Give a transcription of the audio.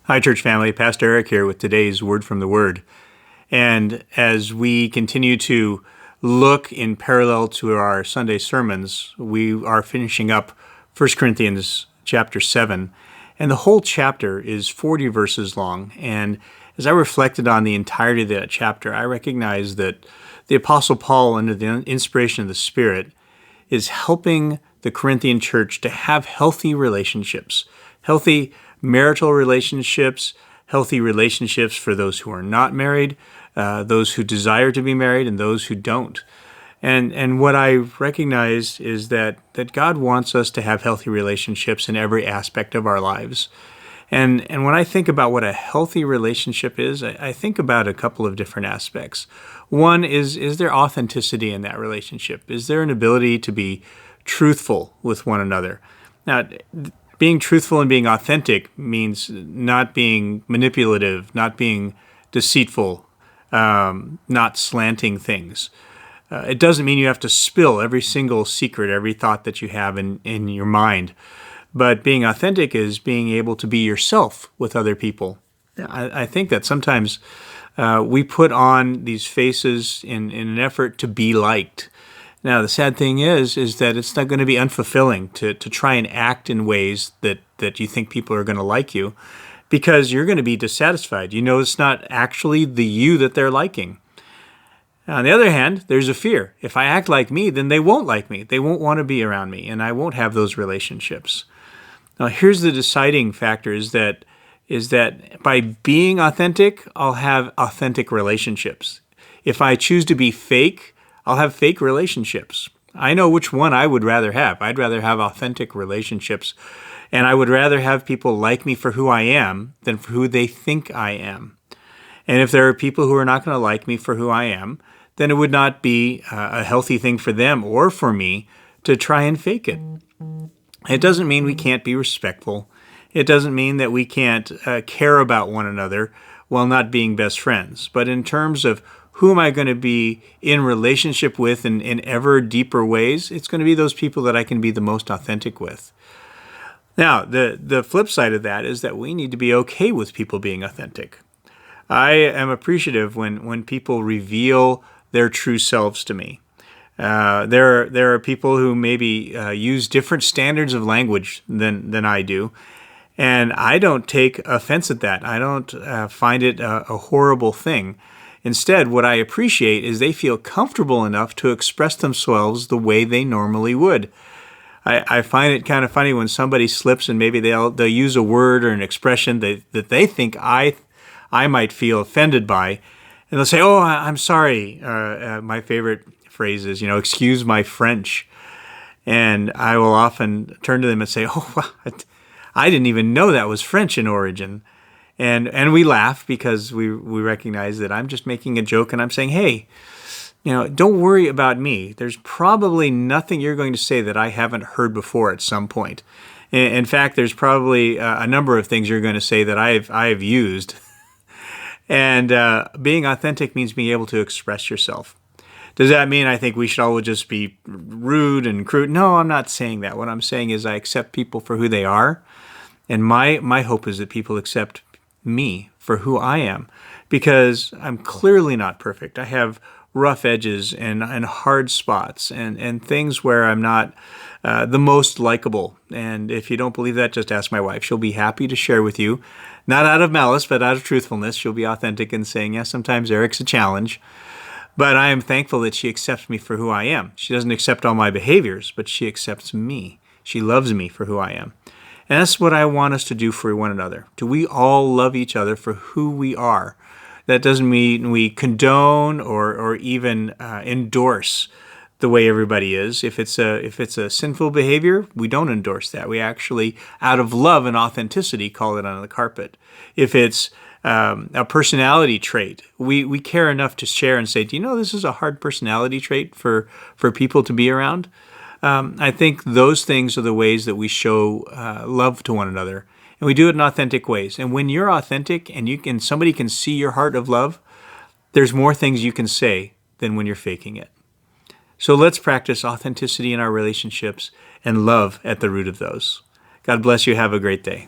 Hi, church family. Pastor Eric here with today's Word from the Word. And as we continue to look in parallel to our Sunday sermons, we are finishing up 1 Corinthians chapter 7. And the whole chapter is 40 verses long. And as I reflected on the entirety of that chapter, I recognize that the Apostle Paul, under the inspiration of the Spirit, is helping the Corinthian church to have healthy relationships, healthy marital relationships, healthy relationships for those who are not married, those who desire to be married, and those who don't. And what I recognize is that God wants us to have healthy relationships in every aspect of our lives. And when I think about what a healthy relationship is, I think about a couple of different aspects. One is there authenticity in that relationship? Is there an ability to be truthful with one another? Now, being truthful and being authentic means not being manipulative, not being deceitful, not slanting things. It doesn't mean you have to spill every single secret, every thought that you have in your mind. But being authentic is being able to be yourself with other people. I think that sometimes we put on these faces in an effort to be liked. Now, the sad thing is that it's not going to be unfulfilling to try and act in ways that you think people are going to like you, because you're going to be dissatisfied. You know it's not actually the you that they're liking. On the other hand, there's a fear. If I act like me, then they won't like me. They won't want to be around me, and I won't have those relationships. Now, here's the deciding factor is that by being authentic, I'll have authentic relationships. If I choose to be fake, I'll have fake relationships. I know which one I would rather have. I'd rather have authentic relationships, and I would rather have people like me for who I am than for who they think I am. And if there are people who are not going to like me for who I am, then it would not be a healthy thing for them or for me to try and fake it. It doesn't mean we can't be respectful. It doesn't mean that we can't care about one another while not being best friends. But in terms of who am I going to be in relationship with in ever deeper ways, it's going to be those people that I can be the most authentic with. Now, the flip side of that is that we need to be okay with people being authentic. I am appreciative when people reveal their true selves to me. There are people who maybe use different standards of language than I do, and I don't take offense at that. I don't find it a horrible thing. Instead, what I appreciate is they feel comfortable enough to express themselves the way they normally would. I find it kind of funny when somebody slips and maybe they'll use a word or an expression that they think I might feel offended by, and they'll say, "Oh, I'm sorry." My favorite phrase is, "Excuse my French," and I will often turn to them and say, "Oh, I didn't even know that was French in origin." And we laugh because we recognize that I'm just making a joke, and I'm saying, hey, don't worry about me. There's probably nothing you're going to say that I haven't heard before at some point. In fact, there's probably a number of things you're going to say that I have used. And being authentic means being able to express yourself. Does that mean I think we should all just be rude and crude? No, I'm not saying that. What I'm saying is I accept people for who they are. And my hope is that people accept me for who I am, because I'm clearly not perfect. I have rough edges and hard spots and things where I'm not the most likable. And if you don't believe that, just ask my wife. She'll be happy to share with you, not out of malice, but out of truthfulness. She'll be authentic in saying, yes, sometimes Eric's a challenge, but I am thankful that she accepts me for who I am. She doesn't accept all my behaviors, but she accepts me. She loves me for who I am. And that's what I want us to do for one another. Do we all love each other for who we are? That doesn't mean we condone or even endorse the way everybody is. If it's a sinful behavior, we don't endorse that. We actually, out of love and authenticity, call it on the carpet. If it's a personality trait, we care enough to share and say, do you know this is a hard personality trait for people to be around? I think those things are the ways that we show love to one another, and we do it in authentic ways. And when you're authentic and somebody can see your heart of love, there's more things you can say than when you're faking it. So let's practice authenticity in our relationships and love at the root of those. God bless you. Have a great day.